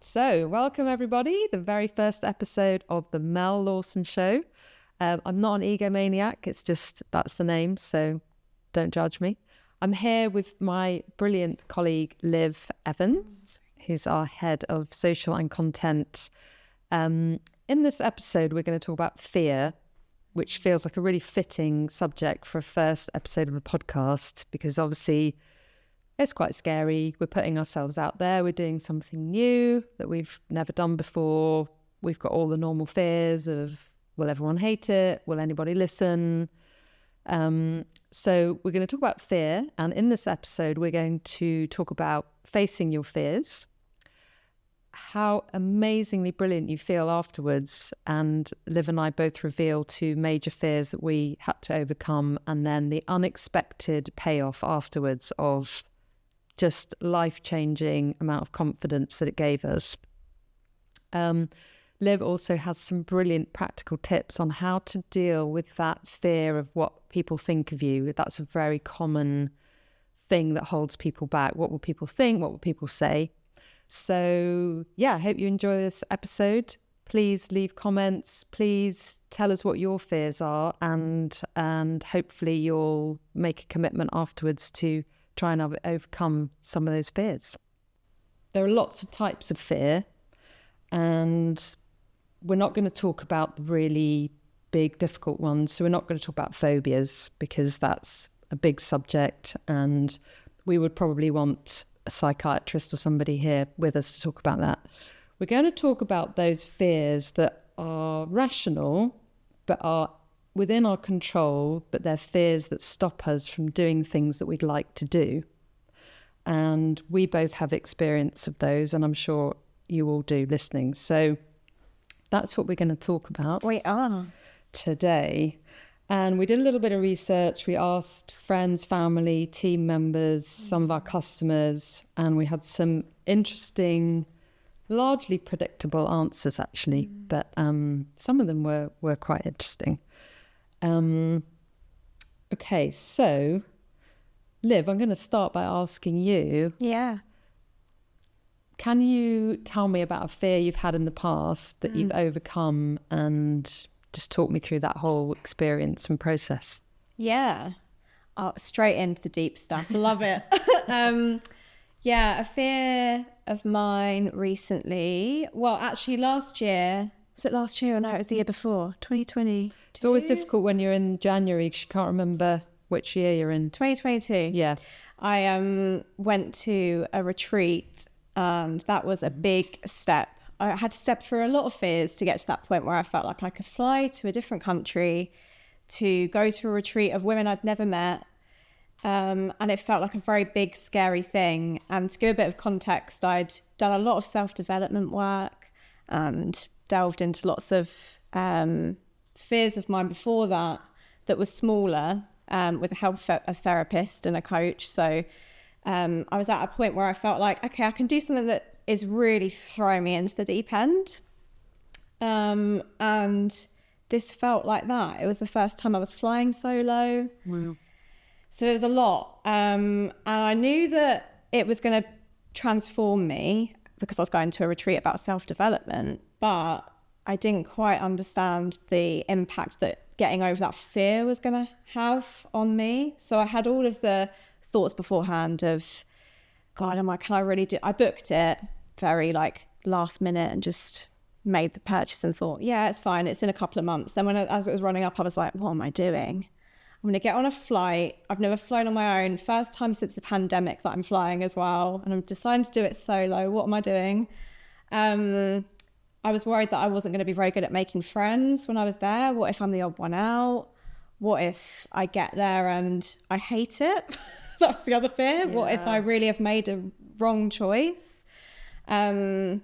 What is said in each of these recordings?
So, welcome everybody, the very first episode of the Mel Lawson Show. I'm not an egomaniac, it's just, that's the name, so don't judge me. I'm here with my brilliant colleague, Liv Evans, who's our head of social and content. In this episode, we're going to talk about fear, which feels like a really fitting subject for a first episode of a podcast, because obviously it's quite scary. We're putting ourselves out there. We're doing something new that we've never done before. We've got all the normal fears of, will everyone hate it? Will anybody listen? So we're going to talk about fear. And in this episode, we're going to talk about facing your fears, how amazingly brilliant you feel afterwards. And Liv and I both reveal two major fears that we had to overcome, and then the unexpected payoff afterwards of just life-changing amount of confidence that it gave us. Liv also has some brilliant practical tips on how to deal with that fear of what people think of you. That's a very common thing that holds people back. What will people think? What will people say? So yeah, I hope you enjoy this episode. Please leave comments. Please tell us what your fears are, and hopefully you'll make a commitment afterwards to try and overcome some of those fears. There are lots of types of fear, and we're not going to talk about the really big, difficult ones. So we're not going to talk about phobias, because that's a big subject, and we would probably want a psychiatrist or somebody here with us to talk about that. We're going to talk about those fears that are rational, but are within our control, but they're fears that stop us from doing things that we'd like to do. And we both have experience of those, and I'm sure you all do listening. So that's what we're going to talk about. We are. Today. And we did a little bit of research. We asked friends, family, team members, some of our customers, and we had some interesting, largely predictable answers actually, but some of them were quite interesting. Okay, so Liv, I'm going to start by asking you. Yeah. Can you tell me about a fear you've had in the past that you've overcome, and just talk me through that whole experience and process? Yeah. Straight into the deep stuff. Love it. Yeah, a fear of mine recently. Well, actually last year. Was it last year or no? It was the year before, 2020. It's always difficult when you're in January because you can't remember which year you're in. 2022. Yeah. I went to a retreat, and that was a big step. I had to step through a lot of fears to get to that point where I felt like I could fly to a different country to go to a retreat of women I'd never met. And it felt like a very big, scary thing. And to give a bit of context, I'd done a lot of self-development work and delved into lots of fears of mine before that was smaller, with a therapist and a coach. So I was at a point where I felt like, okay, I can do something that is really throwing me into the deep end. And this felt like that. It was the first time I was flying solo. Wow. So there was a lot. And I knew that it was going to transform me because I was going to a retreat about self-development, but I didn't quite understand the impact that getting over that fear was going to have on me. So I had all of the thoughts beforehand of, God, can I really do? I booked it very last minute and just made the purchase and thought, yeah, it's fine. It's in a couple of months. Then as it was running up, I was like, what am I doing? I'm going to get on a flight. I've never flown on my own. First time since the pandemic that I'm flying as well. And I'm deciding to do it solo. What am I doing? I was worried that I wasn't going to be very good at making friends when I was there. What if I'm the odd one out? What if I get there and I hate it? That was the other fear. Yeah. What if I really have made a wrong choice? What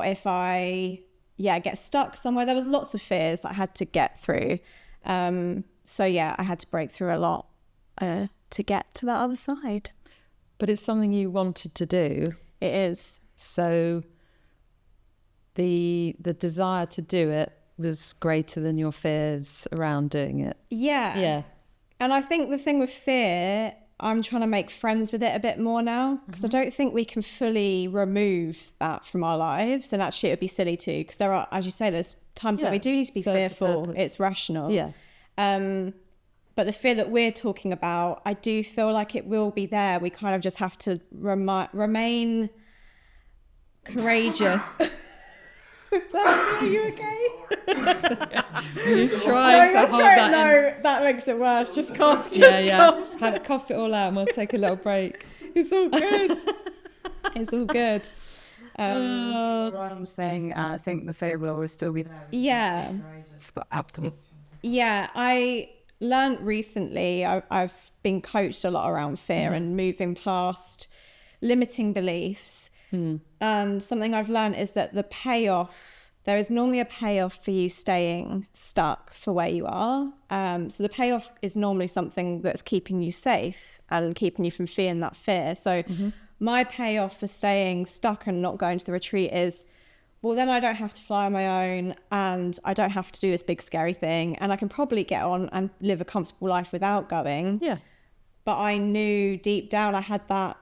if I get stuck somewhere? There was lots of fears that I had to get through. So yeah, I had to break through a lot to get to that other side. But it's something you wanted to do. It is. So the desire to do it was greater than your fears around doing it. Yeah. Yeah. And I think the thing with fear, I'm trying to make friends with it a bit more now, because I don't think we can fully remove that from our lives. And actually it would be silly too, because there are, as you say, there's times that we do need to be fearful. It's rational. Yeah. But the fear that we're talking about, I do feel like it will be there. We kind of just have to remain courageous. Are you okay? You're trying to hold that in. No, that makes it worse. Just cough. Cough. Cough it all out and we'll take a little break. It's all good. It's all good. I'm saying, I think the fear will always still be there. Yeah. Yeah, I learned recently, I've been coached a lot around fear and moving past limiting beliefs. And something I've learned is that the payoff, there is normally a payoff for you staying stuck for where you are. So the payoff is normally something that's keeping you safe and keeping you from feeling that fear. So my payoff for staying stuck and not going to the retreat is, well, then I don't have to fly on my own and I don't have to do this big scary thing, and I can probably get on and live a comfortable life without going. Yeah. But I knew deep down I had that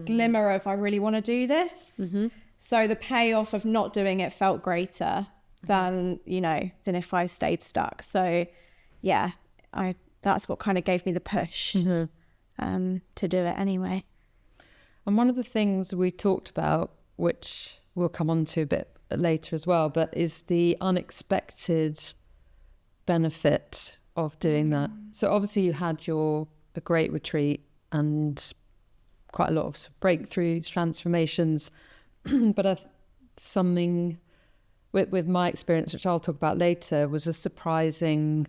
glimmer of, I really want to do this. So the payoff of not doing it felt greater than, than if I stayed stuck. So yeah, that's what kind of gave me the push to do it anyway. And one of the things we talked about, which we'll come on to a bit later as well, but is the unexpected benefit of doing that. So obviously you had a great retreat and quite a lot of breakthroughs, transformations, but something with my experience, which I'll talk about later, was a surprising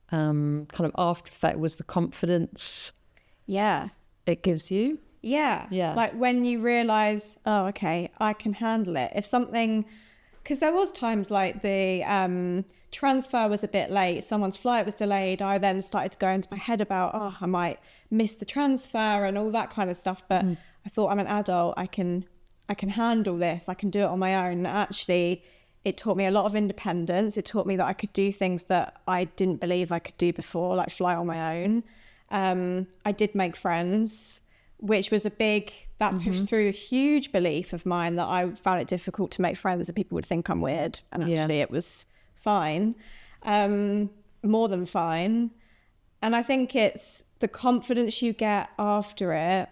kind of after effect, was the confidence it gives you. Yeah. Like when you realise, oh, okay, I can handle it. If something, because there was times like the transfer was a bit late, someone's flight was delayed. I then started to go into my head about, oh, I might miss the transfer and all that kind of stuff. But I thought, I'm an adult. I can handle this. I can do it on my own. And actually, it taught me a lot of independence. It taught me that I could do things that I didn't believe I could do before, like fly on my own. I did make friends, which was that pushed through a huge belief of mine that I found it difficult to make friends and people would think I'm weird. And actually it was fine, more than fine. And I think it's the confidence you get after it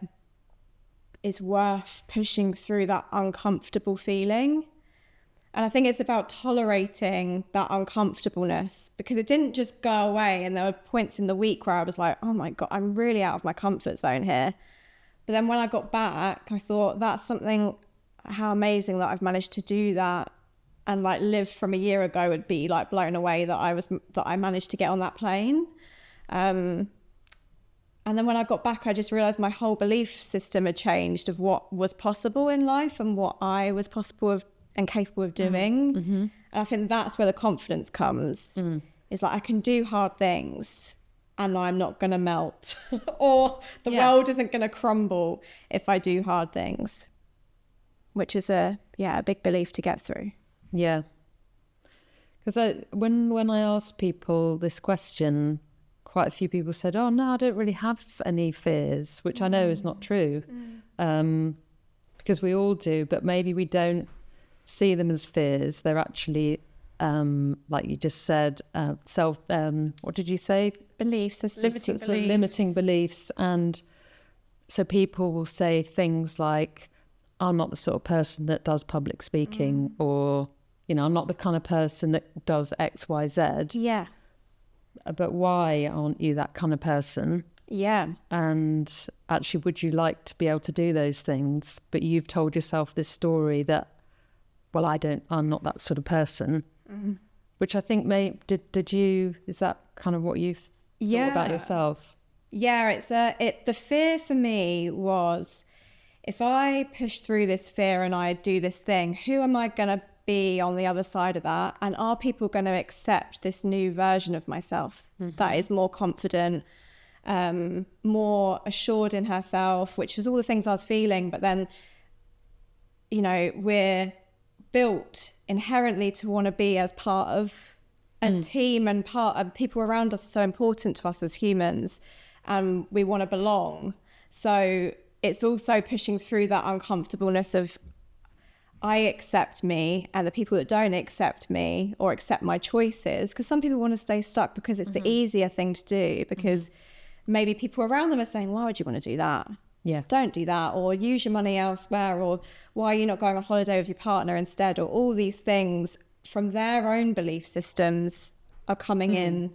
is worth pushing through that uncomfortable feeling. And I think it's about tolerating that uncomfortableness, because it didn't just go away. And there were points in the week where I was like, oh my God, I'm really out of my comfort zone here. But then when I got back, I thought, that's something, how amazing that I've managed to do that. And like Liv from a year ago would be like blown away that I managed to get on that plane. And then when I got back, I just realized my whole belief system had changed of what was possible in life and what I was possible of and capable of doing. And I think that's where the confidence comes. It's like, I can do hard things and I'm not going to melt or the world isn't going to crumble if I do hard things, which is a big belief to get through. Yeah. Because when I asked people this question, quite a few people said, oh no, I don't really have any fears, which I know is not true. Because we all do, but maybe we don't see them as fears. They're actually, like you just said, what did you say? Beliefs, limiting beliefs. And so people will say things like, I'm not the sort of person that does public speaking, or, I'm not the kind of person that does X, Y, Z. Yeah. But why aren't you that kind of person? Yeah. And actually, would you like to be able to do those things? But you've told yourself this story that, well, I'm not that sort of person. Which I think is that kind of what you thought about yourself? Yeah, the fear for me was, if I push through this fear and I do this thing, who am I going to be on the other side of that? And are people going to accept this new version of myself that is more confident, more assured in herself, which was all the things I was feeling. But then, we're built inherently to want to be as part of a team, and people around us are so important to us as humans. and we want to belong. So it's also pushing through that uncomfortableness of, I accept me, and the people that don't accept me or accept my choices, because some people want to stay stuck because it's the easier thing to do, because maybe people around them are saying, why would you want to do that? Yeah. Don't do that, or use your money elsewhere, or why are you not going on holiday with your partner instead, or all these things from their own belief systems are coming in.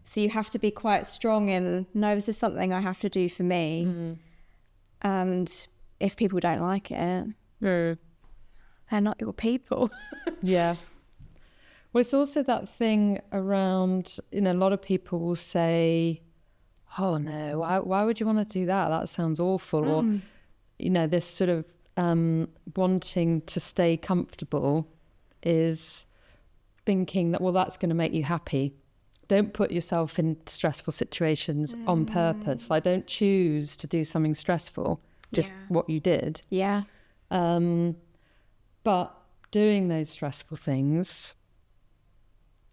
So you have to be quite strong in, no, this is something I have to do for me. And if people don't like it, they're not your people. Yeah. Well, it's also that thing around, a lot of people will say, oh no, why would you want to do that? That sounds awful. Or, this sort of wanting to stay comfortable is thinking that, well, that's going to make you happy. Don't put yourself in stressful situations on purpose. Like, don't choose to do something stressful, just what you did. Yeah. But doing those stressful things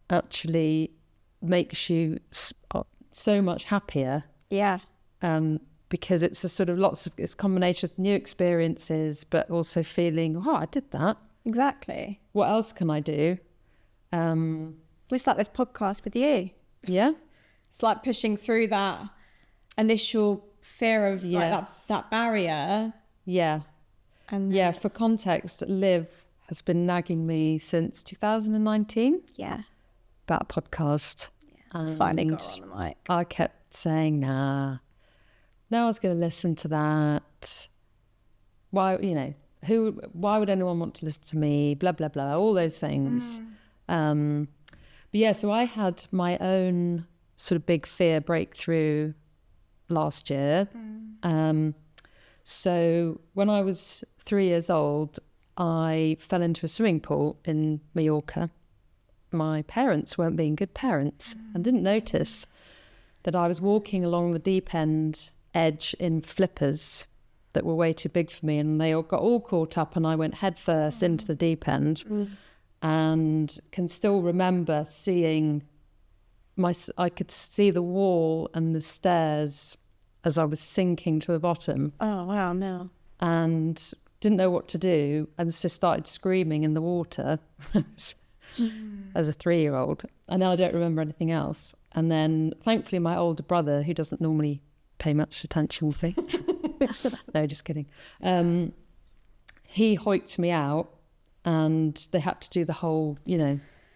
actually makes you so much happier. Yeah. Because it's a sort of it's a combination of new experiences, but also feeling, oh, I did that. Exactly. What else can I do? It's like this podcast with you. Yeah. It's like pushing through that initial fear of like that barrier. Yeah. And yeah, for context, Liv has been nagging me since 2019. Yeah. About a podcast. Yeah. Finally got her on the mic. I kept saying, no, I was going to listen to that. Why, why would anyone want to listen to me? Blah, blah, blah, all those things. But yeah, so I had my own sort of big fear breakthrough last year. So when I was 3 years old, I fell into a swimming pool in Mallorca. My parents weren't being good parents and didn't notice that I was walking along the deep end edge in flippers that were way too big for me, and they all got all caught up, and I went head first into the deep end. And can still remember seeing I could see the wall and the stairs as I was sinking to the bottom. Oh, wow, no. And didn't know what to do, and just started screaming in the water as a 3-year-old. And then I don't remember anything else. And then thankfully my older brother, who doesn't normally pay much attention to me, no, just kidding, he hoiked me out. And they had to do the whole,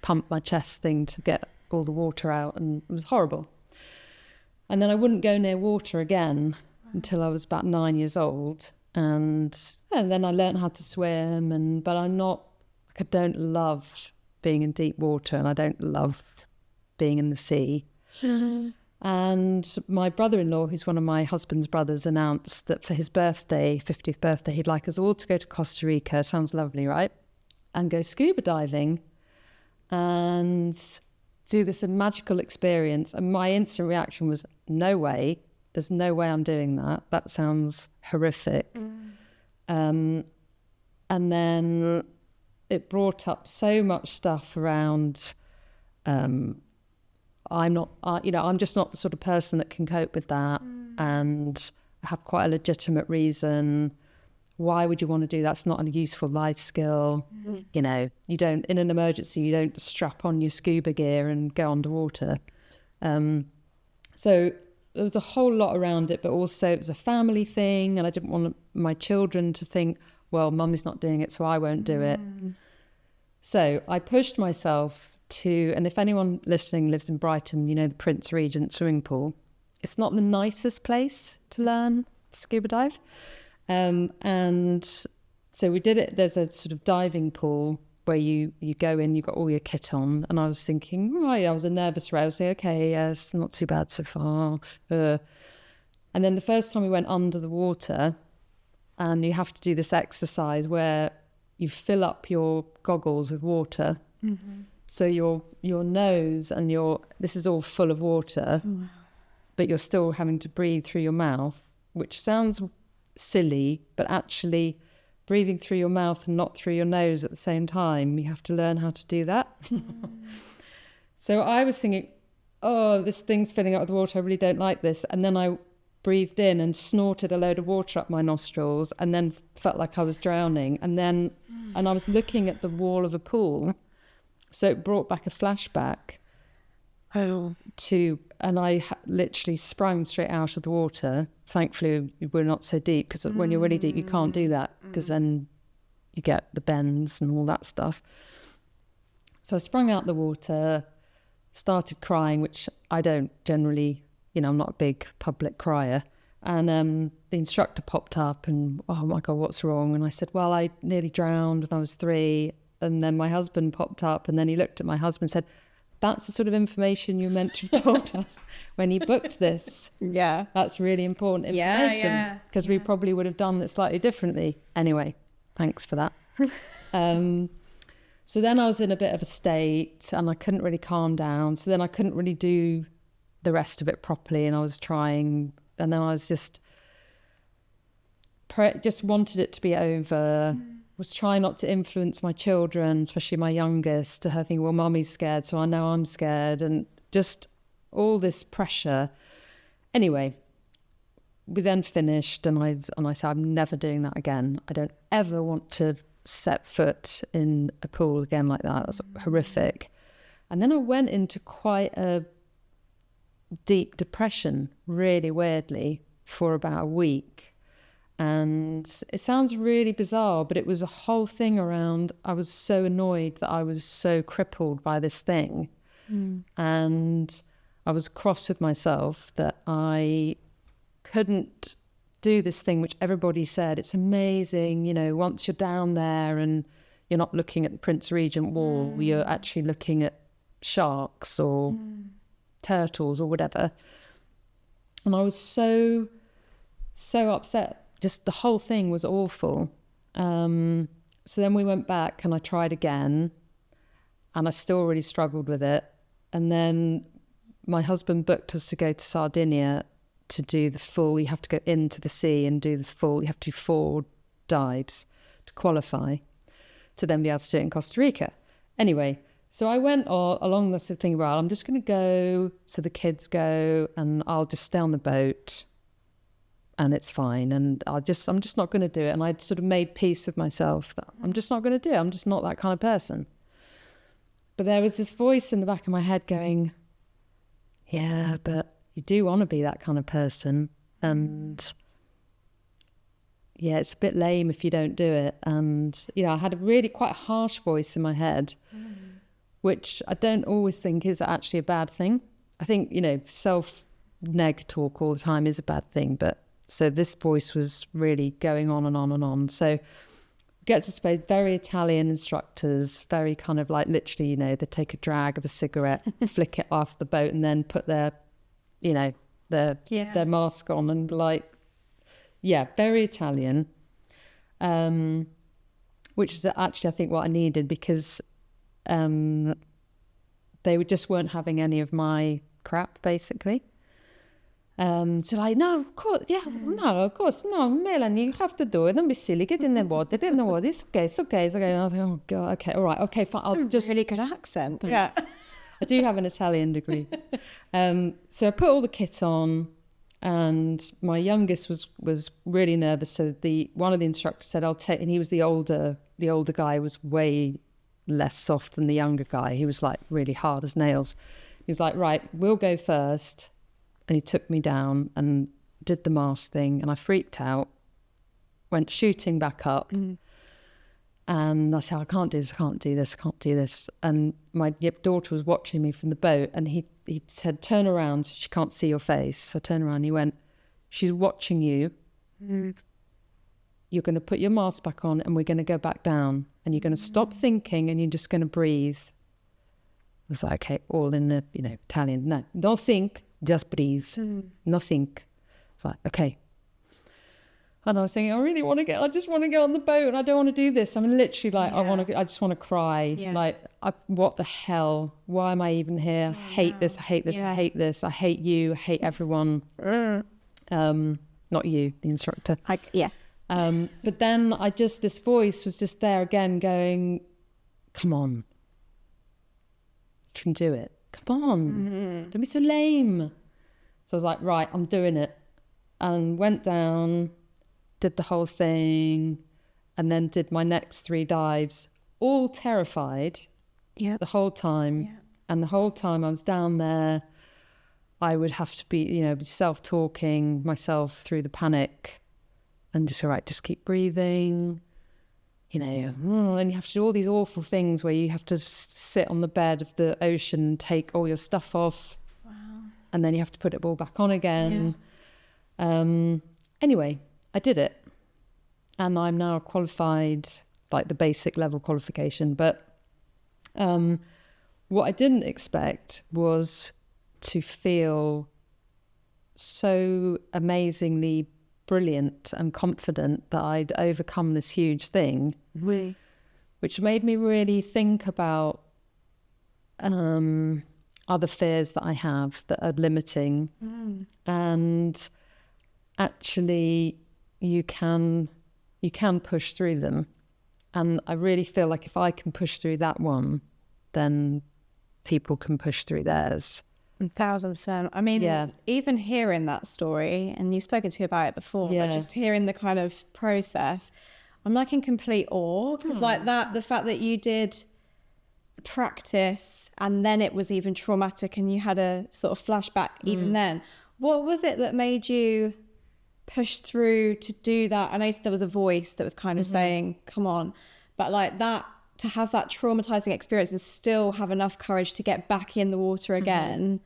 pump my chest thing to get all the water out. And it was horrible. And then I wouldn't go near water again until I was about 9 years old. And then I learned how to swim. But I don't love being in deep water, and I don't love being in the sea. And my brother-in-law, who's one of my husband's brothers, announced that for his birthday, 50th birthday, he'd like us all to go to Costa Rica. Sounds lovely, right? And go scuba diving and do this magical experience. And my instant reaction was, no way. There's no way I'm doing that. That sounds horrific. And then it brought up so much stuff around, I'm just not the sort of person that can cope with that. And I have quite a legitimate reason. Why would you want to do that? It's not a useful life skill. You don't, in an emergency, you don't strap on your scuba gear and go underwater. So there was a whole lot around it, but also it was a family thing, and I didn't want my children to think, well, mummy's not doing it, so I won't do it. So I pushed myself to, and if anyone listening lives in Brighton, the Prince Regent swimming pool. It's not the nicest place to learn to scuba dive. And so we did it. There's a sort of diving pool where you go in, you've got all your kit on. And I was thinking, right, I was a nervous wreck. I was like, okay, yes, not too bad so far. And then the first time we went under the water, and you have to do this exercise where you fill up your goggles with water. So your nose and this is all full of water, but you're still having to breathe through your mouth, which sounds silly, but actually breathing through your mouth and not through your nose at the same time, you have to learn how to do that. So I was thinking, oh, this thing's filling up with water. I really don't like this. And then I breathed in and snorted a load of water up my nostrils and then felt like I was drowning. And I was looking at the wall of a pool. So it brought back a flashback and I literally sprung straight out of the water. Thankfully, we're not so deep, because when you're really deep, you can't do that, because then you get the bends and all that stuff. So I sprung out the water, started crying, which I don't generally, I'm not a big public crier. And the instructor popped up and, oh my God, what's wrong? And I said, well, I nearly drowned when I was 3. And then my husband popped up, and then he looked at my husband and said, that's the sort of information you meant to have told us when you booked this. Yeah. That's really important information, because we probably would have done it slightly differently. Anyway, thanks for that. So then I was in a bit of a state and I couldn't really calm down. So then I couldn't really do the rest of it properly, and I was trying, and then I was just wanted it to be over. Was trying not to influence my children, especially my youngest, to her thinking, well, mummy's scared, so I know I'm scared, and just all this pressure. Anyway, we then finished, and I said, I'm never doing that again. I don't ever want to set foot in a pool again like that. That's horrific. And then I went into quite a deep depression, really weirdly, for about a week. And it sounds really bizarre, but it was a whole thing around, I was so annoyed that I was so crippled by this thing. And I was cross with myself that I couldn't do this thing, which everybody said, it's amazing, once you're down there and you're not looking at the Prince Regent Wall, you're actually looking at sharks or turtles or whatever. And I was so upset. Just the whole thing was awful. So then we went back and I tried again, and I still really struggled with it. And then my husband booked us to go to Sardinia to do the full, you have to go into the sea and do the full, you have to do 4 dives to qualify to then be able to do it in Costa Rica. Anyway, so I went along this thing, well, I'm just going to go, so the kids go, and I'll just stay on the boat. And it's fine, and I'm just not going to do it. And I'd sort of made peace with myself that I'm just not going to do it. I'm just not that kind of person. But there was this voice in the back of my head going, yeah, but you do want to be that kind of person. And yeah, it's a bit lame if you don't do it. And, I had a really quite harsh voice in my head, which I don't always think is actually a bad thing. I think, self-neg talk all the time is a bad thing, but so this voice was really going on and on and on. So get to space, very Italian instructors, very kind of like literally, they take a drag of a cigarette, flick it off the boat, and then put their mask on, and very Italian, which is actually, I think, what I needed, because they just weren't having any of my crap, basically. So no, of course, no, Melanie, you have to do it. Don't be silly. Get in the water. It's okay. And I was like, oh God, okay, all right, okay, fine. That's a really good accent. Yes. I do have an Italian degree. So I put all the kit on, and my youngest was really nervous. So one of the instructors said, I'll take, and he was the older guy was way less soft than the younger guy. He was like really hard as nails. He was like, right, we'll go first. And he took me down and did the mask thing, and I freaked out, went shooting back up. And I said, I can't do this. And my daughter was watching me from the boat, and he said, turn around, she can't see your face. So I turned around and he went, she's watching you. You're going to put your mask back on, and we're going to go back down, and you're going to stop thinking, and you're just going to breathe. I was like, okay, all in the, Italian. No, don't think. Just breathe, nothing. It's like, okay. And I was thinking, I just want to get on the boat, and I don't want to do this. I'm literally like, I just want to cry. Yeah. Like, what the hell? Why am I even here? I hate this. I hate this. I hate you. I hate everyone. Not you, the instructor. But then this voice was just there again going, come on. You can do it. Come on, don't be so lame. So I was like, right, I'm doing it. And went down, did the whole thing, and then did my next 3 dives, all terrified the whole time. Yeah. And the whole time I was down there, I would have to be, self-talking myself through the panic and just, all right, just keep breathing, and you have to do all these awful things where you have to sit on the bed of the ocean and take all your stuff off. Wow. And then you have to put it all back on again. Yeah. Anyway, I did it. And I'm now qualified, like the basic level qualification. But what I didn't expect was to feel so amazingly brilliant and confident that I'd overcome this huge thing, which made me really think about other fears that I have that are limiting. And actually you can push through them. And I really feel like if I can push through that one, then people can push through theirs. 1,000%. I mean, even hearing that story, and you've spoken to me about it before, but just hearing the kind of process, I'm like in complete awe. Because like that, the fact that you did the practice and then it was even traumatic and you had a sort of flashback even then. What was it that made you push through to do that? I know there was a voice that was kind of saying, come on, but like that, to have that traumatizing experience and still have enough courage to get back in the water again.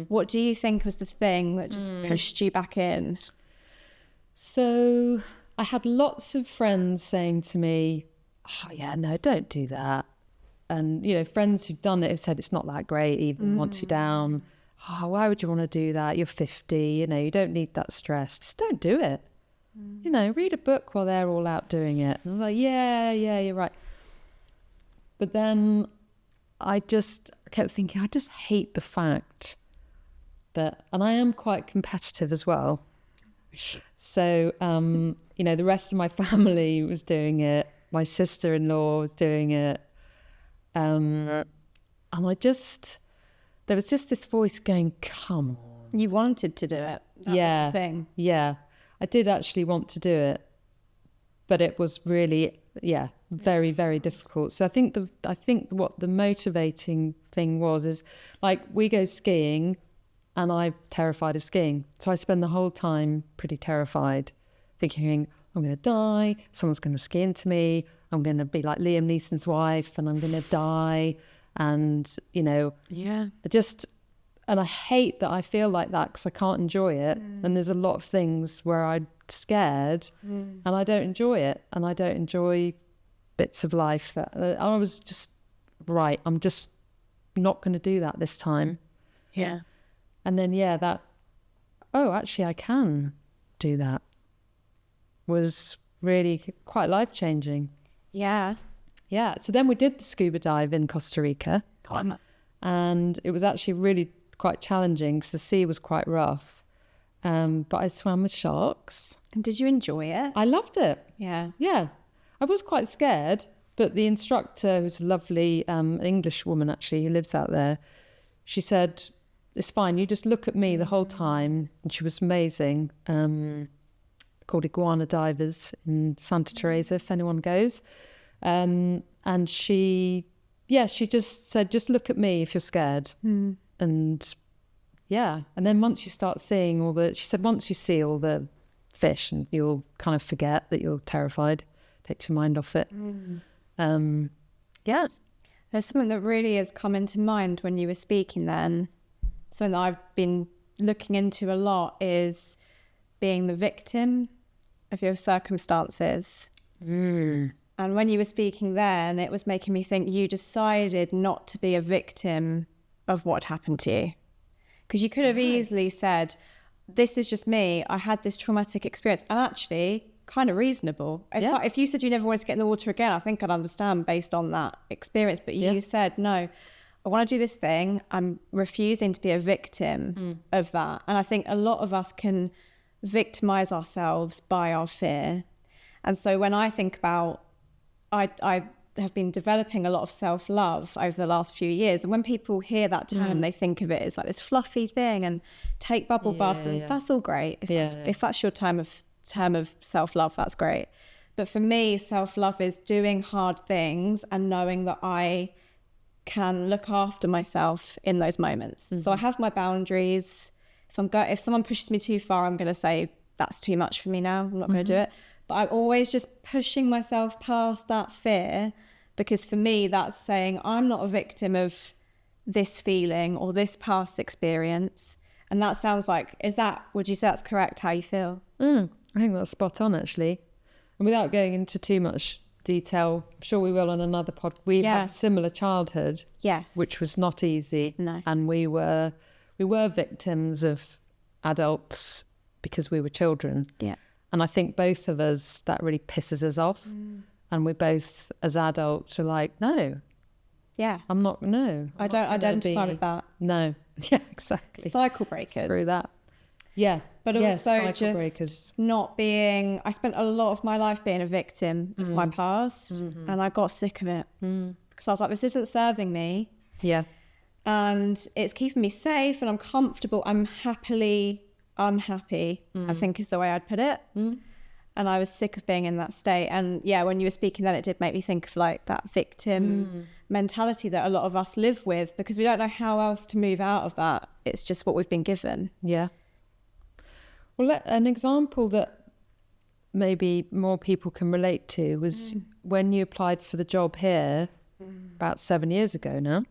What do you think was the thing that just pushed you back in? So I had lots of friends saying to me, oh yeah, no, don't do that. And, friends who've done it have said it's not that great even once you're down. Oh, why would you want to do that? You're 50, you don't need that stress. Just don't do it. Read a book while they're all out doing it. And I'm like, yeah, you're right. But then I kept thinking, I just hate the fact that, and I am quite competitive as well. So, the rest of my family was doing it. My sister-in-law was doing it. And there was just this voice going, come on. You wanted to do it. That was the thing. Yeah. I did actually want to do it. But it was really, very, very difficult. So I think what the motivating thing is like we go skiing and I'm terrified of skiing. So I spend the whole time pretty terrified, thinking I'm going to die, someone's going to ski into me, I'm going to be like Liam Neeson's wife and I'm going to die. And, and I hate that I feel like that because I can't enjoy it. And there's a lot of things where I'm scared and I don't enjoy it. And I don't enjoy bits of life. I was just, right, I'm just not going to do that this time. Yeah. And then, actually I can do that was really quite life-changing. Yeah. Yeah. So then we did the scuba dive in Costa Rica. And it was actually really quite challenging because the sea was quite rough. But I swam with sharks. And did you enjoy it? I loved it. Yeah. Yeah. I was quite scared, but the instructor, who's a lovely English woman actually, who lives out there, she said, it's fine, you just look at me the whole time. And she was amazing. Called Iguana Divers in Santa Teresa, if anyone goes. And she just said, just look at me if you're scared. And then once you start seeing once you see all the fish and you'll kind of forget that you're terrified, takes your mind off it. There's something that really has come into mind when you were speaking then. Something that I've been looking into a lot is being the victim of your circumstances. And when you were speaking then, it was making me think you decided not to be a victim of what happened to you. Because you could have easily said, this is just me, I had this traumatic experience. And actually, kind of reasonable. If you said you never wanted to get in the water again, I think I'd understand based on that experience. But you said, no, I want to do this thing. I'm refusing to be a victim of that. And I think a lot of us can victimize ourselves by our fear. And so when I think about, I have been developing a lot of self-love over the last few years. And when people hear that term, they think of it as like this fluffy thing and take bubble baths. And that's all great. If that's your term of self-love, that's great. But for me, self-love is doing hard things and knowing that I can look after myself in those moments. So I have my boundaries. If someone pushes me too far, I'm going to say, that's too much for me now. I'm not going to do it. But I'm always just pushing myself past that fear, because for me, that's saying I'm not a victim of this feeling or this past experience. And that sounds like, would you say that's correct, how you feel? I think that's spot on, actually. And without going into too much detail, I'm sure we will on another pod. We had a similar childhood, which was not easy. No. And we were victims of adults because we were children. Yeah. And I think both of us, that really pisses us off. And we both, as adults, are like, no. Yeah. I don't identify with that. No. Yeah, exactly. Cycle breakers. Screw that. Yeah. But also just breakers. I spent a lot of my life being a victim of my past, and I got sick of it because I was like, this isn't serving me. Yeah. And it's keeping me safe and I'm comfortable. I'm happily unhappy, I think is the way I'd put it. And I was sick of being in that state. And yeah, when you were speaking then, it did make me think of like that victim mentality that a lot of us live with, because we don't know how else to move out of that. It's just what we've been given. Yeah. Well, an example that maybe more people can relate to was when you applied for the job here about 7 years ago now.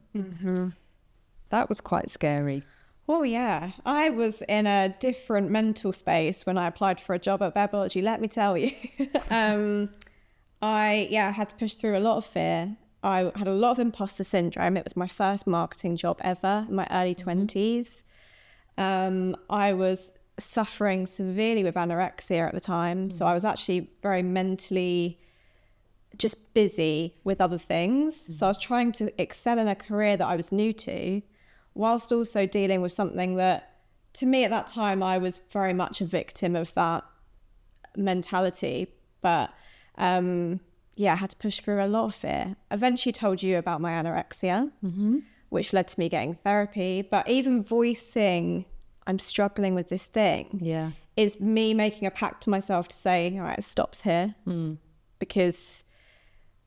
That was quite scary. Oh yeah, I was in a different mental space when I applied for a job at Bearbiology, let me tell you. I had to push through a lot of fear. I had a lot of imposter syndrome. It was my first marketing job ever in my early 20s. I was suffering severely with anorexia at the time. So I was actually very mentally just busy with other things. So I was trying to excel in a career that I was new to, whilst also dealing with something that, to me at that time, I was very much a victim of that mentality. But I had to push through a lot of fear. Eventually told you about my anorexia, which led to me getting therapy. But even voicing, I'm struggling with this thing, is me making a pact to myself to say, all right, it stops here. Because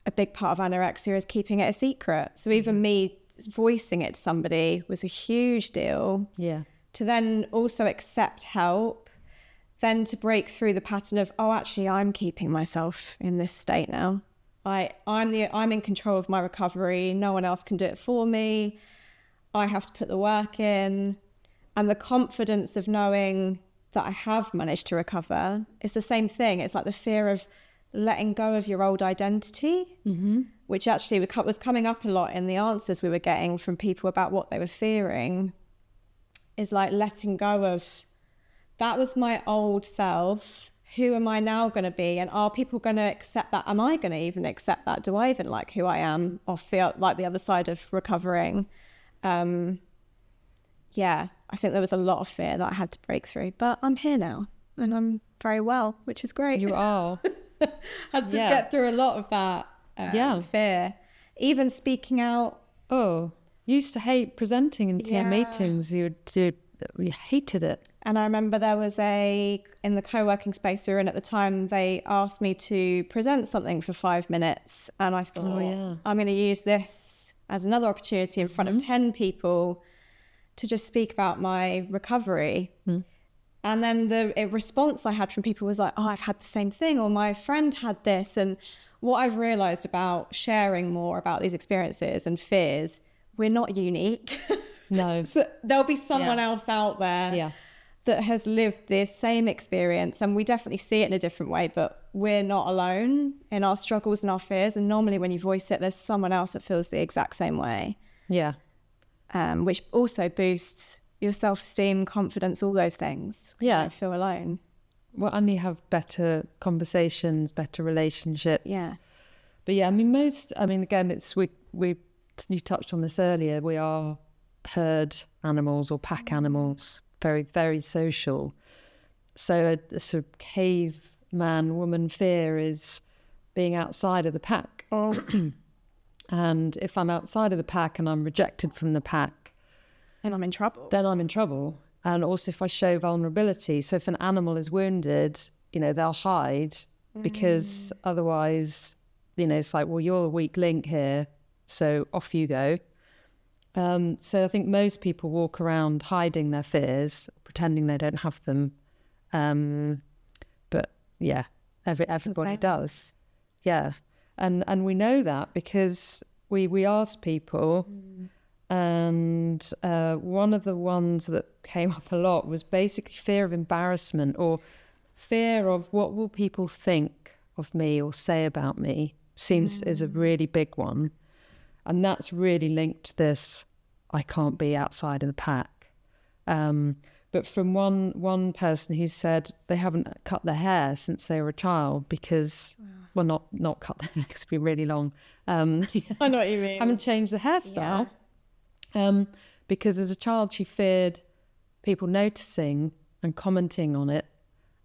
a big part of anorexia is keeping it a secret. So even me voicing it to somebody was a huge deal. Yeah. To then also accept help, then to break through the pattern of, oh, actually, I'm keeping myself in this state now. I'm in control of my recovery. No one else can do it for me. I have to put the work in. And the confidence of knowing that I have managed to recover is the same thing. It's like the fear of letting go of your old identity, which actually was coming up a lot in the answers we were getting from people about what they were fearing, is like letting go of, that was my old self. Who am I now going to be? And are people going to accept that? Am I going to even accept that? Do I even like who I am off the other side of recovering? I think there was a lot of fear that I had to break through, but I'm here now and I'm very well, which is great. You are. Had to get through a lot of that fear. Even speaking out. Oh, you used to hate presenting in team meetings. You hated it. And I remember there was in the co-working space we were in at the time, they asked me to present something for 5 minutes. And I thought, I'm going to use this as another opportunity in front of 10 people to just speak about my recovery. And then the response I had from people was like, oh, I've had the same thing, or my friend had this. And what I've realized about sharing more about these experiences and fears, we're not unique. No. So there'll be someone else out there that has lived this same experience, and we definitely see it in a different way, but we're not alone in our struggles and our fears. And normally when you voice it, there's someone else that feels the exact same way. Yeah. Which also boosts your self-esteem, confidence, all those things. Yeah. You don't feel alone. Well, and you have better conversations, better relationships. Yeah. But again, you touched on this earlier, we are herd animals or pack animals, very, very social. So a sort of caveman woman fear is being outside of the pack. And if I'm outside of the pack and I'm rejected from the pack, and I'm in trouble. then I'm in trouble. And also if I show vulnerability, so if an animal is wounded, you know, they'll hide because otherwise, you know, it's like, well, you're a weak link here, so off you go. So I think most people walk around hiding their fears, pretending they don't have them. But yeah, everybody does. Yeah. And we know that because we asked people, and one of the ones that came up a lot was basically fear of embarrassment, or fear of what will people think of me or say about me is a really big one. And that's really linked to this, I can't be outside of the pack. But from one person who said they haven't cut their hair since they were a child because, well, not cut their hair because it'd be really long. I know what you mean. Haven't changed the hairstyle. Because as a child she feared people noticing and commenting on it,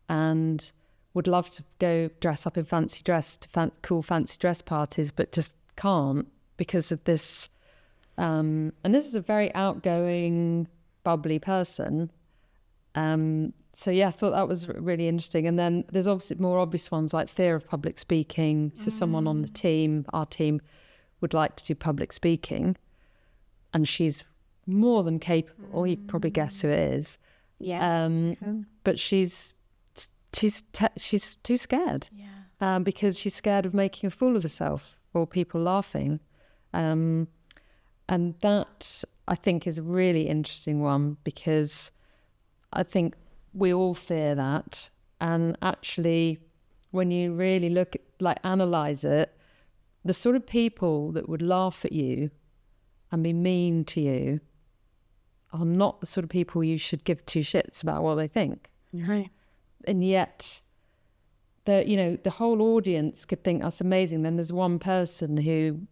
and would love to go dress up in fancy dress to cool fancy dress parties, but just can't because of this. And this is a very outgoing, bubbly person. So yeah, I thought that was really interesting. And then there's obviously more obvious ones like fear of public speaking. So someone on the team, our team, would like to do public speaking, and she's more than capable. You can probably guess who it is. Yeah. But she's too scared. Yeah. Because she's scared of making a fool of herself or people laughing. And that, I think, is a really interesting one, because I think we all fear that. And actually, when you really look at, analyze it, the sort of people that would laugh at you and be mean to you are not the sort of people you should give two shits about what they think. Right. And yet, the whole audience could think that's amazing. Then there's one person who,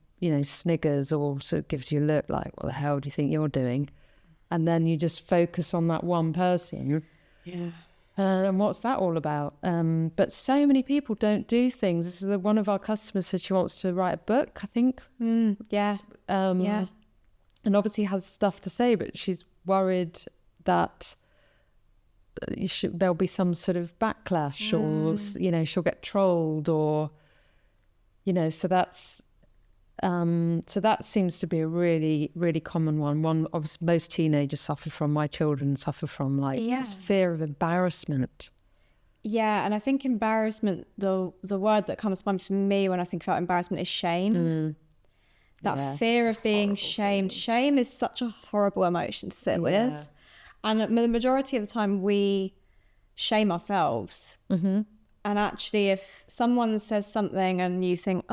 sniggers or sort of gives you a look like, what the hell do you think you're doing? And then you just focus on that one person. Yeah. And what's that all about? But so many people don't do things. This is one of our customers said she wants to write a book, I think. Yeah. Yeah. And obviously has stuff to say, but she's worried that there'll be some sort of backlash or, she'll get trolled or, so that's... so that seems to be a really, really common one. One obviously most teenagers suffer from, my children suffer from, this fear of embarrassment. Yeah, and I think embarrassment, the word that comes to mind for me when I think about embarrassment is shame. That fear of being shamed. Shame is such a horrible emotion to sit with. And the majority of the time we shame ourselves. Mm-hmm. And actually, if someone says something and you think,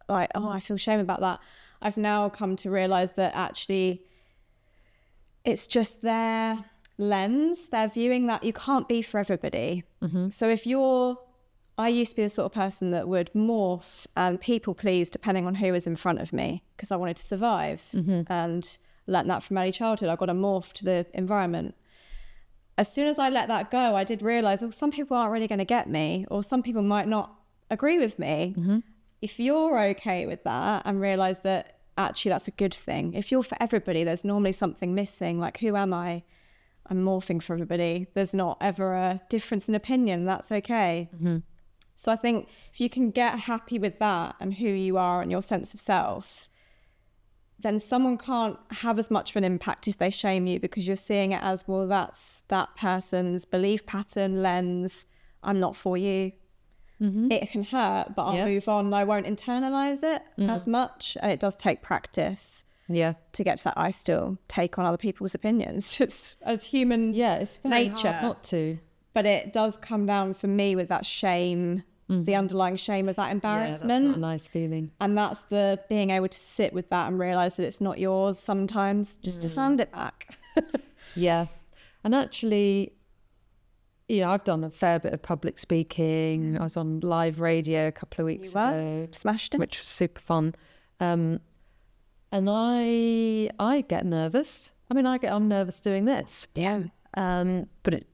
I feel shame about that, I've now come to realise that actually it's just their lens. They're viewing that you can't be for everybody. Mm-hmm. So I used to be the sort of person that would morph and people please depending on who was in front of me because I wanted to survive and learnt that from early childhood. I got to morph to the environment. As soon as I let that go, I did realise, some people aren't really going to get me, or some people might not agree with me. Mm-hmm. If you're okay with that and realise that actually that's a good thing. If you're for everybody, there's normally something missing. Like, who am I? I'm morphing for everybody. There's not ever a difference in opinion. That's okay. Mm-hmm. So I think if you can get happy with that and who you are and your sense of self, then someone can't have as much of an impact if they shame you because you're seeing it as, well, that's that person's belief pattern, lens. I'm not for you. Mm-hmm. It can hurt, but I'll move on. I won't internalize it as much. And it does take practice to get to that. I still take on other people's opinions. It's a human it's very nature hard not to. But it does come down for me with that shame, the underlying shame of that embarrassment. Yeah, that's not a nice feeling. And that's the being able to sit with that and realise that it's not yours sometimes, just to hand it back. Yeah. And actually... I've done a fair bit of public speaking. I was on live radio a couple of weeks ago. Smashed it. Which was super fun. And I get nervous. I'm nervous doing this. Yeah. But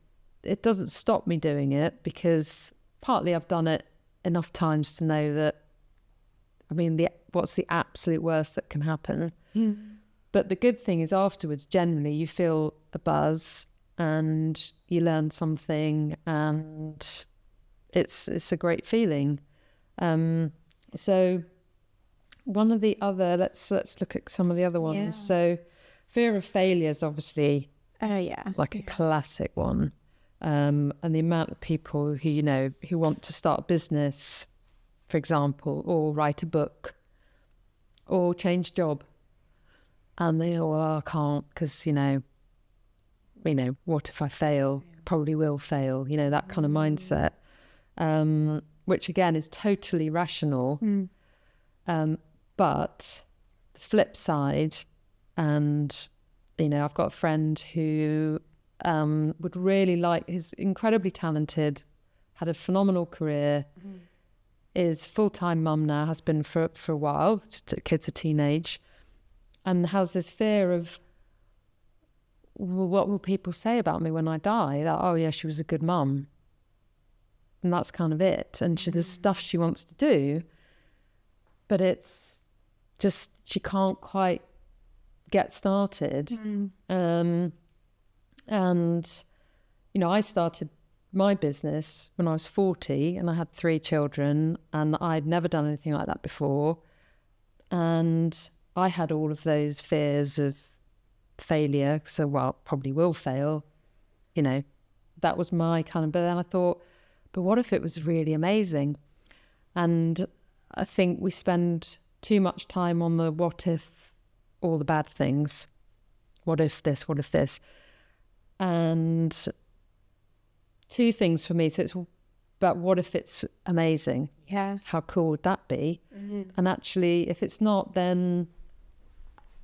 it doesn't stop me doing it because partly I've done it enough times to know that, what's the absolute worst that can happen? But the good thing is afterwards, generally, you feel a buzz and you learn something, and it's a great feeling. So one of the other, let's look at some of the other ones. Yeah. So fear of failure is obviously like a classic one. And the amount of people who, you know, who want to start a business, for example, or write a book or change job, and they go, well, I can't because, you know, what if I fail? Probably will fail, you know, that kind of mindset, which again is totally rational. But the flip side, and, you know, I've got a friend who would really like, he's incredibly talented, had a phenomenal career, is full-time mum now, has been for a while, kids are teenage, and has this fear of, well, what will people say about me when I die? That, oh yeah, she was a good mum. And that's kind of it. And there's stuff she wants to do, but it's just, she can't quite get started. And, you know, I started my business when I was 40 and I had 3 children and I'd never done anything like that before. And I had all of those fears of failure. So, well, probably will fail, you know, that was my kind of, but then I thought, but what if it was really amazing? And I think we spend too much time on the what if, all the bad things. What if this, what if this? And 2 things for me. So it's about what if it's amazing? Yeah. How cool would that be? And actually, if it's not, then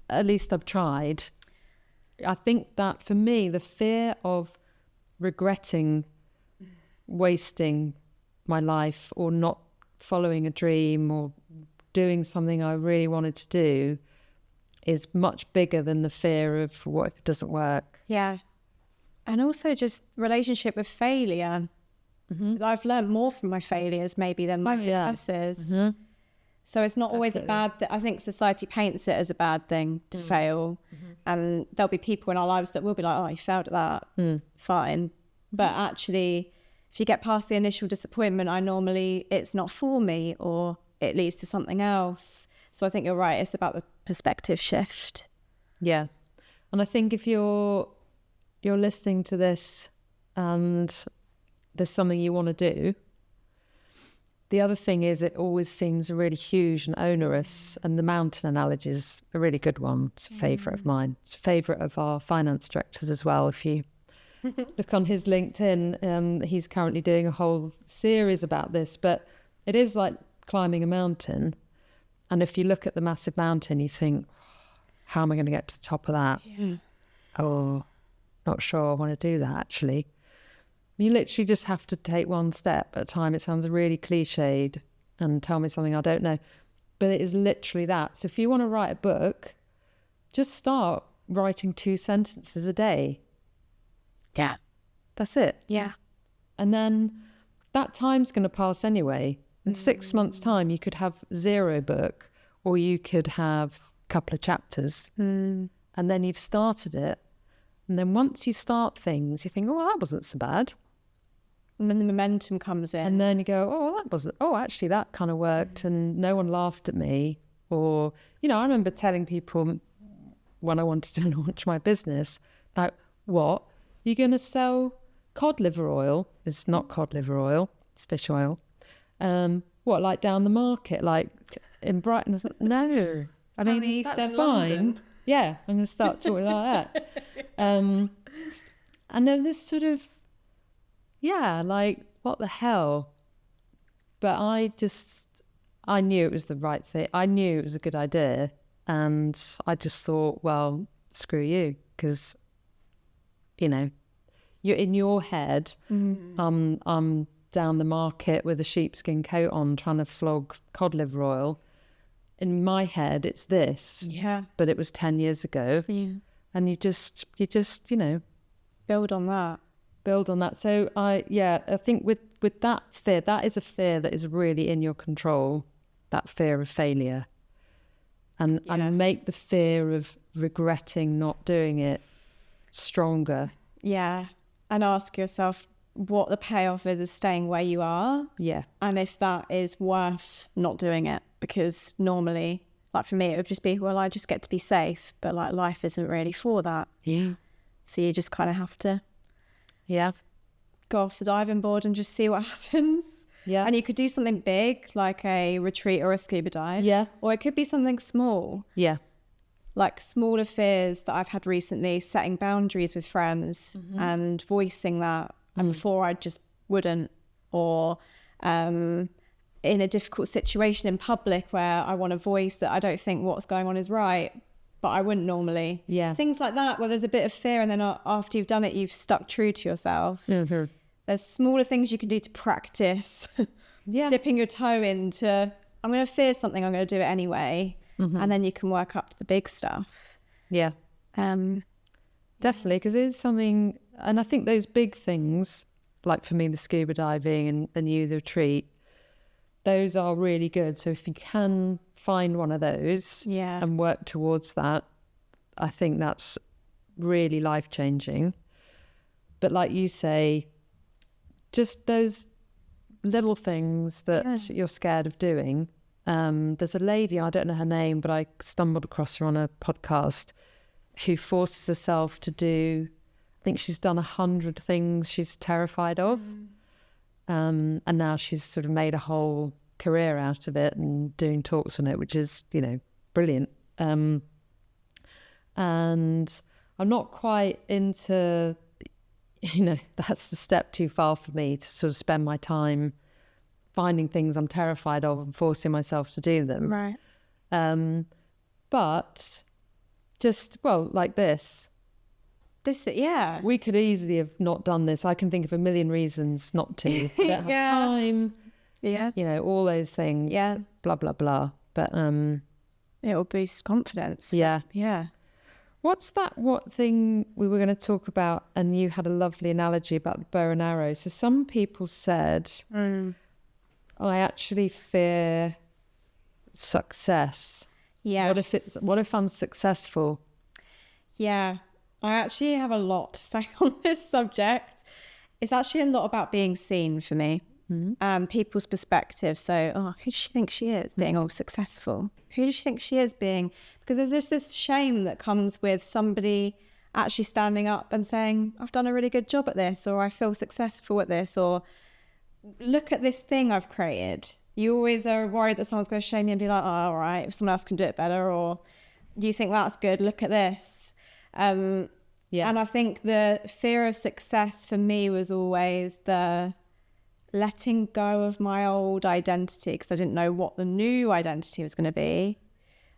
at least I've tried. I think that for me, the fear of regretting wasting my life or not following a dream or doing something I really wanted to do is much bigger than the fear of what if it doesn't work. Yeah. And also just relationship with failure. I've learned more from my failures maybe than my successes. So it's not always a bad I think society paints it as a bad thing to fail. And there'll be people in our lives that will be like, oh, you failed at that. Fine. But actually, if you get past the initial disappointment, it's not for me, or it leads to something else. So I think you're right. It's about the perspective shift. Yeah. And I think if you're listening to this and there's something you want to do, the other thing is it always seems really huge and onerous, and the mountain analogy is a really good one. It's a favourite of mine. It's a favourite of our finance directors as well. If you look on his LinkedIn, he's currently doing a whole series about this, but it is like climbing a mountain. And if you look at the massive mountain, you think, how am I going to get to the top of that? Oh, not sure I want to do that, actually. You literally just have to take one step at a time. It sounds really cliched and tell me something I don't know, but it is literally that. So if you want to write a book, just start writing 2 sentences a day. Yeah. That's it. Yeah. And then that time's going to pass anyway. In 6 months' time, you could have 0 book, or you could have a couple of chapters, and then you've started it. And then once you start things, you think, oh, well, that wasn't so bad. And then the momentum comes in. And then you go, actually that kind of worked and no one laughed at me. Or, you know, I remember telling people when I wanted to launch my business, like, what? You're going to sell cod liver oil? It's not cod liver oil, it's fish oil. What, like down the market, like in Brighton? I was like, no. I mean, that's fine. London. Yeah, I'm going to start talking like that. And there's this sort of, like, what the hell? But I knew it was the right thing. I knew it was a good idea. And I just thought, well, screw you. Because, you know, you're in your head. I'm down the market with a sheepskin coat on trying to flog cod liver oil. In my head, it's this. Yeah. But it was 10 years ago. Yeah. And you just, you know. Build on that. So I think with that fear, that is a fear that is really in your control, that fear of failure. and make the fear of regretting not doing it stronger. Yeah. And ask yourself what the payoff is staying where you are. Yeah. And if that is worth not doing it, because normally, like for me, it would just be, well, I just get to be safe, but like life isn't really for that. Yeah. So you just kind of have to go off the diving board and just see what happens. Yeah. And you could do something big, like a retreat or a scuba dive. Yeah. Or it could be something small. Yeah. Like smaller fears that I've had recently, setting boundaries with friends and voicing that. And before I just wouldn't. Or in a difficult situation in public where I want to voice that I don't think what's going on is right, but I wouldn't normally. Yeah. Things like that, where there's a bit of fear and then after you've done it, you've stuck true to yourself. Mm-hmm. There's smaller things you can do to practice. Dipping your toe into, I'm going to fear something, I'm going to do it anyway. And then you can work up to the big stuff. Yeah. Definitely, because it is something, and I think those big things, like for me, the scuba diving and you, the retreat, those are really good. So if you can find one of those and work towards that, I think that's really life-changing. But like you say, just those little things that you're scared of doing. There's a lady, I don't know her name, but I stumbled across her on a podcast, who forces herself to do, I think she's done 100 things she's terrified of. And now she's sort of made a whole career out of it and doing talks on it, which is, brilliant. And I'm not quite into, that's a step too far for me to sort of spend my time finding things I'm terrified of and forcing myself to do them. Right. But just, like this. We could easily have not done this. I can think of a million reasons not to. I don't have time. Yeah. All those things. Yeah. Blah, blah, blah. But it will boost confidence. Yeah. Yeah. What thing we were going to talk about, and you had a lovely analogy about the bow and arrow. So some people said, I actually fear success. Yeah. What if I'm successful? Yeah. I actually have a lot to say on this subject. It's actually a lot about being seen for me and people's perspective. So, who does she think she is being all successful? Who does she think she is being? Because there's just this shame that comes with somebody actually standing up and saying, I've done a really good job at this, or I feel successful at this, or look at this thing I've created. You always are worried that someone's going to shame you and be like, all right, if someone else can do it better, or you think that's good, look at this. And I think the fear of success for me was always the letting go of my old identity, because I didn't know what the new identity was going to be.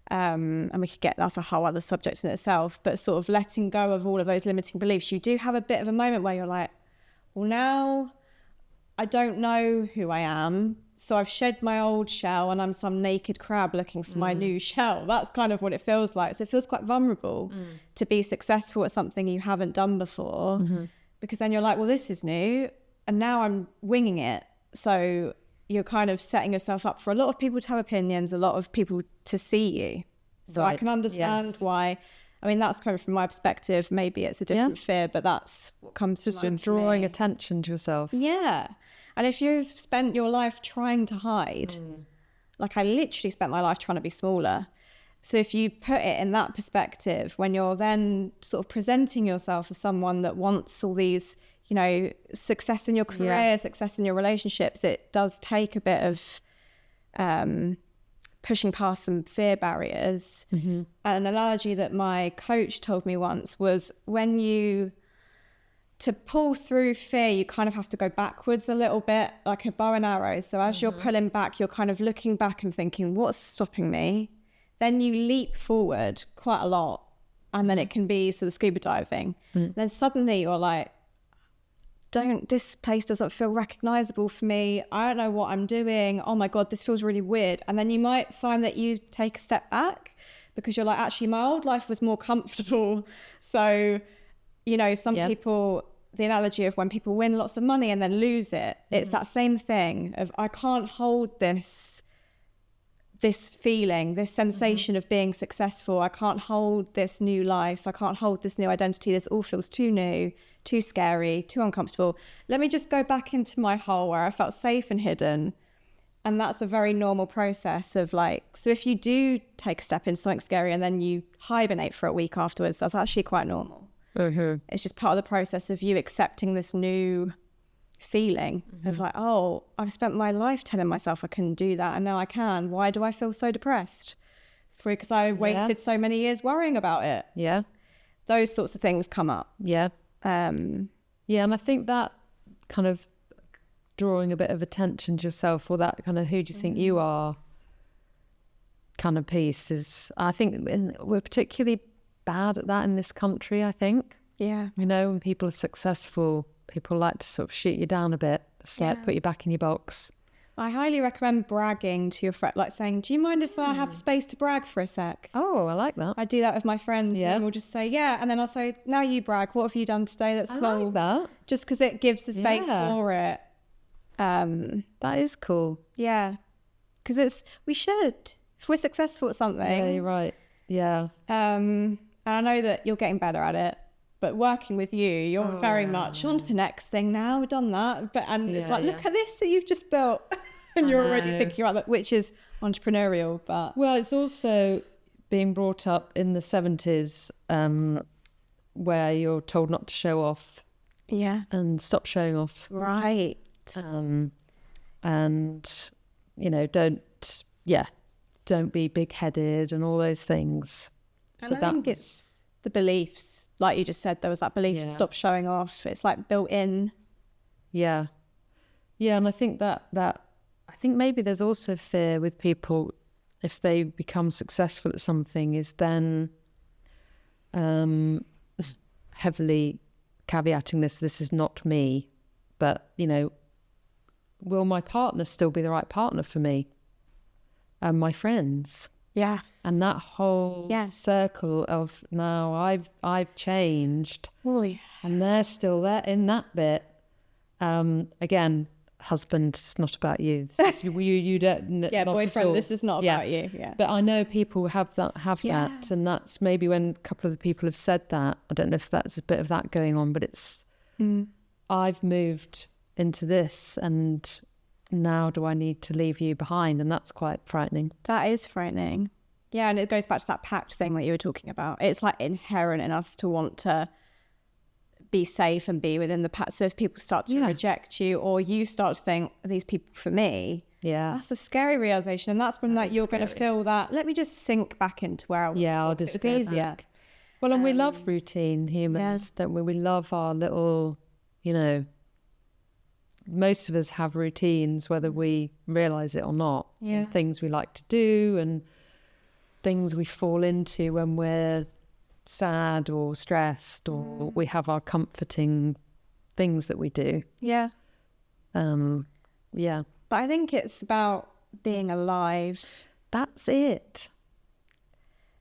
And that's a whole other subject in itself, but sort of letting go of all of those limiting beliefs. You do have a bit of a moment where you're like, well, now I don't know who I am. So I've shed my old shell and I'm some naked crab looking for my new shell. That's kind of what it feels like. So it feels quite vulnerable to be successful at something you haven't done before, because then you're like, well, this is new and now I'm winging it. So you're kind of setting yourself up for a lot of people to have opinions, a lot of people to see you. So I can understand why. I mean, that's kind of from my perspective. Maybe it's a different fear, but that's what comes just to mind drawing attention to yourself. Yeah. And if you've spent your life trying to hide, like I literally spent my life trying to be smaller. So if you put it in that perspective, when you're then sort of presenting yourself as someone that wants all these, success in your career, success in your relationships, it does take a bit of pushing past some fear barriers. And an analogy that my coach told me once was to pull through fear, you kind of have to go backwards a little bit, like a bow and arrow. So as you're pulling back, you're kind of looking back and thinking, what's stopping me? Then you leap forward quite a lot. And then it can be the scuba diving. Then suddenly you're like, this place doesn't feel recognizable for me. I don't know what I'm doing. Oh my God, this feels really weird. And then you might find that you take a step back because you're like, actually, my old life was more comfortable. So, some people, the analogy of when people win lots of money and then lose it, it's that same thing of, I can't hold this this feeling, this sensation of being successful. I can't hold this new life. I can't hold this new identity. This all feels too new, too scary, too uncomfortable. Let me just go back into my hole where I felt safe and hidden. And that's a very normal process of like, so if you do take a step into something scary and then you hibernate for a week afterwards, that's actually quite normal. It's just part of the process of you accepting this new feeling of like, oh, I've spent my life telling myself I couldn't do that and now I can. Why do I feel so depressed? It's probably because I wasted so many years worrying about it. Yeah. Those sorts of things come up. Yeah. And I think that kind of drawing a bit of attention to yourself, or that kind of who do you think you are kind of piece is, I think we're particularly bad at that in this country, I think. Yeah. You know, when people are successful, people like to sort of shoot you down a bit, put you back in your box. I highly recommend bragging to your friend, like saying, do you mind if I have space to brag for a sec? Oh, I like that. I do that with my friends. Yeah. And we'll just say, yeah. And then I'll say, now you brag. What have you done today that's cool? I like that. Just because it gives the space for it. That is cool. Yeah. Because we should. If we're successful at something. Yeah, you're right. Yeah. And I know that you're getting better at it. But working with you, you're very much on to the next thing now. We've done that. It's like, look at this that you've just built. And you're already thinking about that, which is entrepreneurial. But well, it's also being brought up in the 70s where you're told not to show off. Yeah. And stop showing off. Right. And, you know, don't be big-headed and all those things. And I think it's the beliefs. Like you just said, there was that belief, stop showing off. It's like built in. Yeah. Yeah, and I think that I think maybe there's also fear with people if they become successful at something is then heavily caveating this is not me, but, you know, will my partner still be the right partner for me? And my friends? Yes. And that whole circle of now I've changed. Oh, yeah. And they're still there in that bit. Again, husband, it's not about you. This is, you don't. Yeah, boyfriend, this is not about you. Yeah. But I know people have that, and that's maybe when a couple of the people have said that. I don't know if that's a bit of that going on, but it's I've moved into this, and now do I need to leave you behind? And that's quite frightening. That is frightening. Yeah, and it goes back to that pact thing that you were talking about. It's like inherent in us to want to be safe and be within the pact. So if people start to reject you, or you start to think, are these people for me? Yeah. That's a scary realization. And that's when you're going to feel that, let me just sink back into where I was. Yeah, I'll just go easier. Back. Well, and we love routine, humans, don't we? We love our little, you know, most of us have routines, whether we realise it or not. Yeah. Things we like to do and things we fall into when we're sad or stressed, or we have our comforting things that we do. Yeah. Yeah. But I think it's about being alive. That's it.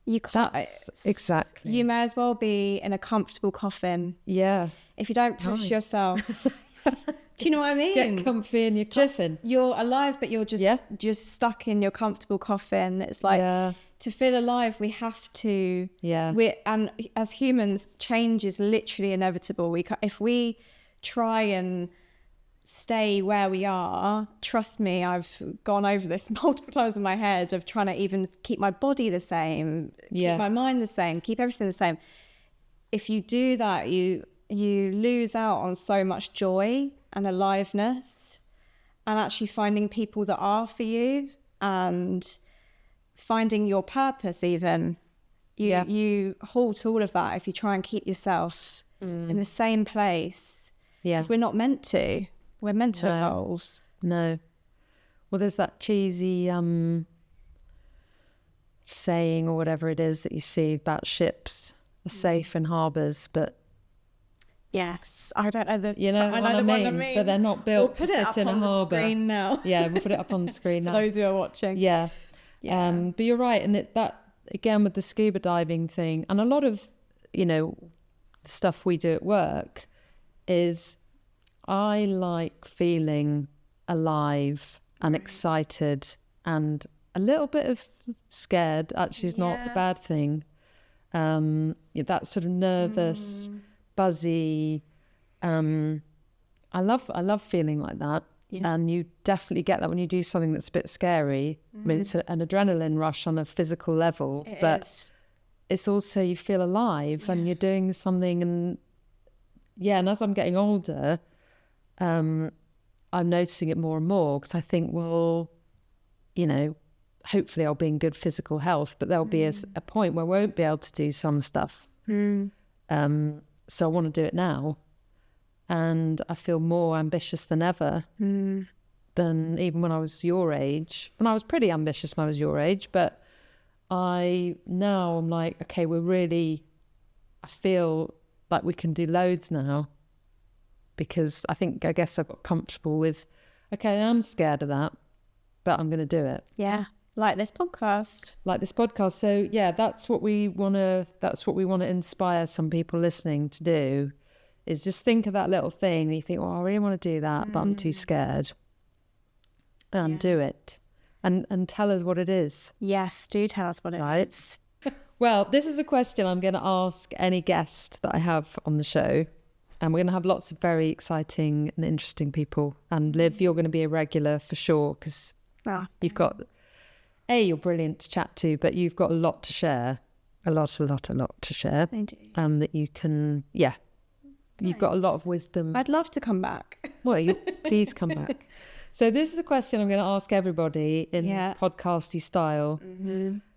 You can't. Exactly. You may as well be in a comfortable coffin. Yeah. If you don't push yourself. Do you know what I mean? Get comfy in your coffin. You're alive, but you're just stuck in your comfortable coffin. It's like to feel alive, we have to. Yeah. And as humans, change is literally inevitable. If we try and stay where we are, trust me, I've gone over this multiple times in my head of trying to even keep my body the same, keep my mind the same, keep everything the same. If you do that, you lose out on so much joy and aliveness, and actually finding people that are for you and finding your purpose. Even you halt all of that if you try and keep yourself in the same place, because we're not meant to. We're meant to evolve. No. Well, there's that cheesy saying or whatever it is that you see about ships are safe in harbours, but yes, I don't know the. You know, what I mean, but they're not built to sit in a harbour. Screen now. Yeah, we'll put it up on the screen now. For those who are watching. Yeah. But you're right, and that again with the scuba diving thing, and a lot of, you know, the stuff we do at work is, I like feeling alive and excited and a little bit of scared actually is not a bad thing. That sort of nervous, buzzy. I love feeling like that. Yeah. And you definitely get that when you do something that's a bit scary. I mean, it's an adrenaline rush on a physical level, but it's also you feel alive and you're doing something. And as I'm getting older, I'm noticing it more and more because I think, well, you know, hopefully I'll be in good physical health, but there'll be a point where I won't be able to do some stuff. So I want to do it now. And I feel more ambitious than ever than even when I was your age. And I was pretty ambitious when I was your age, but I'm like, okay, I feel like we can do loads now because I guess I got comfortable with, okay, I'm scared of that, but I'm going to do it. Yeah. Like this podcast. So that's what we want to inspire some people listening to do. Is just think of that little thing and you think, well, I really want to do that, but I'm too scared. And do it. And tell us what it is. Yes, do tell us what it is. Well, this is a question I'm going to ask any guest that I have on the show. And we're going to have lots of very exciting and interesting people. And Liv, you're going to be a regular for sure because you've got, you're brilliant to chat to, but you've got a lot to share. A lot to share. I do. And that you can, you've got a lot of wisdom. I'd love to come back. Well, please come back. So this is a question I'm going to ask everybody in podcasty style.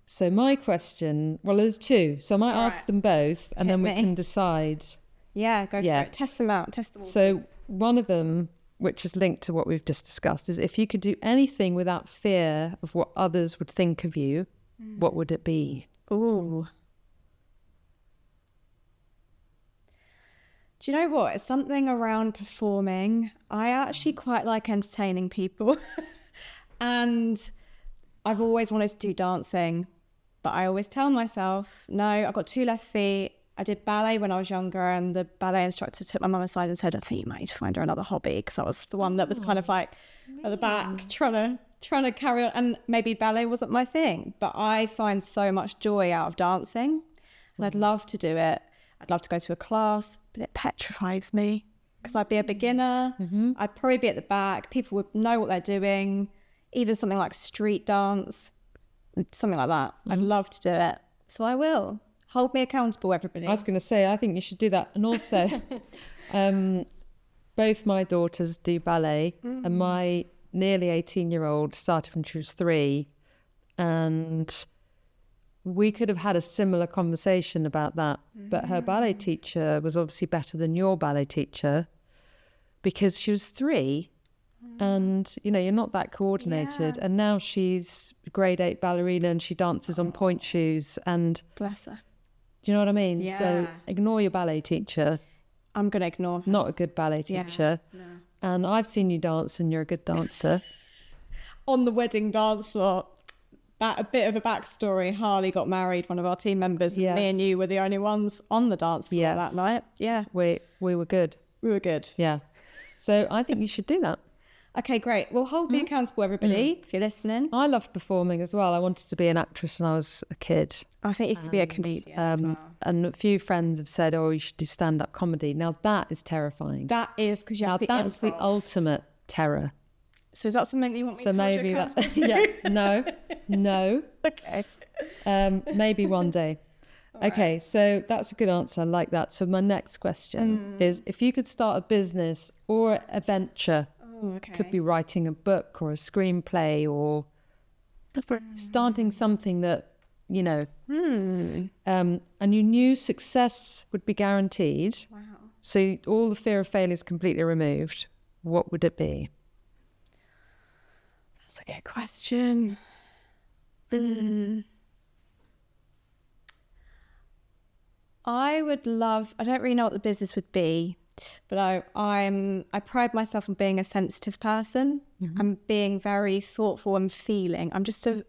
So my question, well, there's two. So I might ask them both and then we can decide. Yeah, go for it. Test them out. Test the waters. So one of them, which is linked to what we've just discussed, is if you could do anything without fear of what others would think of you, what would it be? Ooh. Do you know what? It's something around performing. I actually quite like entertaining people. And I've always wanted to do dancing. But I always tell myself, no, I've got 2 left feet. I did ballet when I was younger. And the ballet instructor took my mum aside and said, I think you might need to find her another hobby. Because I was the one that was kind of like at the back trying to carry on. And maybe ballet wasn't my thing. But I find so much joy out of dancing. And I'd love to do it. I'd love to go to a class, but it petrifies me because I'd be a beginner. I'd probably be at the back. People would know what they're doing. Even something like street dance, something like that. I'd love to do it. So I will. Hold me accountable, everybody. I was going to say, I think you should do that. And also, both my daughters do ballet and my nearly 18-year-old started when she was 3 and we could have had a similar conversation about that, but her ballet teacher was obviously better than your ballet teacher because she was 3 and, you know, you're not that coordinated. And now she's a grade 8 ballerina and she dances on point shoes and... Bless her. Do you know what I mean? Yeah. So ignore your ballet teacher. I'm going to ignore her. Not a good ballet teacher. Yeah, no. And I've seen you dance and you're a good dancer. On the wedding dance floor. A bit of a backstory. Harley got married, one of our team members, and me and you were the only ones on the dance floor that night. Yeah. We were good. We were good. Yeah. So I think you should do that. Okay, great. Well, hold me accountable, everybody, if you're listening. I love performing as well. I wanted to be an actress when I was a kid. I think you could be a comedian as well. And a few friends have said, you should do stand-up comedy. Now that is terrifying. That is, because you have to be that's the ultimate terror. So is that something that you want me to hold you accountable to? No. Okay. Maybe one day. Okay, so that's a good answer. I like that. So my next question is, if you could start a business or a venture, could be writing a book or a screenplay or starting something that, you know, and you knew success would be guaranteed. Wow. So all the fear of failure is completely removed. What would it be? That's a good question. I don't really know what the business would be, but I pride myself on being a sensitive person and being very thoughtful and feeling.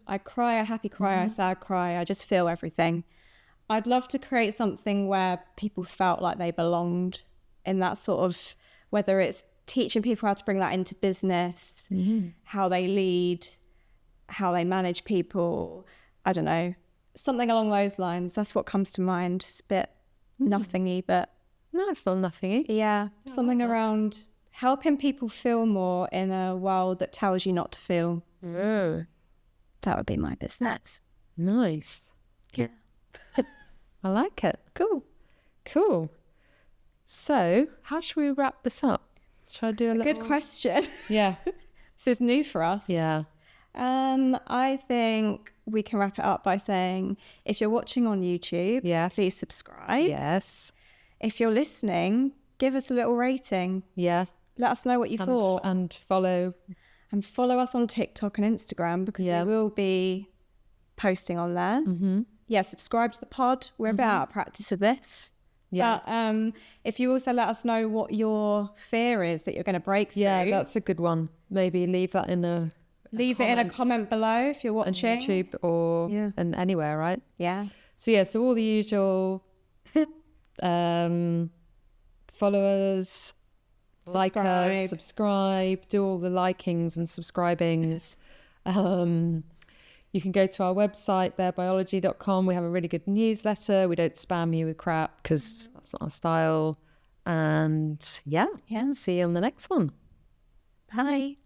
I cry a happy cry, a sad cry, I just feel everything. I'd love to create something where people felt like they belonged in that sort of, whether it's teaching people how to bring that into business, how they lead, how they manage people. I don't know, something along those lines. That's what comes to mind. It's a bit nothingy, but No, it's not nothingy. yeah, something like that. around helping people feel more in a world that tells you not to feel. Mm, That would be my business. nice. Yeah. I like it. Cool. So, how should we wrap this up? Should I do a little... Good question. Yeah. This is new for us. Yeah. I think we can wrap it up by saying, if you're watching on YouTube, Yeah. please subscribe. Yes. If you're listening, give us a little rating. Yeah. Let us know what you thought. And follow. And follow us on TikTok and Instagram, because we will be posting on there. Mm-hmm. Yeah, subscribe to the pod. We're a bit out of practice of this. Yeah. But if you also let us know what your fear is that you're going to break through. Yeah, that's a good one. Maybe leave that in a Leave it in a comment below if you're on watching. YouTube or and anywhere, right? Yeah. So all the usual follow us, like us, subscribe, do all the likings and subscribings. You can go to our website, barebiology.com. We have a really good newsletter. We don't spam you with crap because that's not our style. And yeah, see you on the next one. Bye.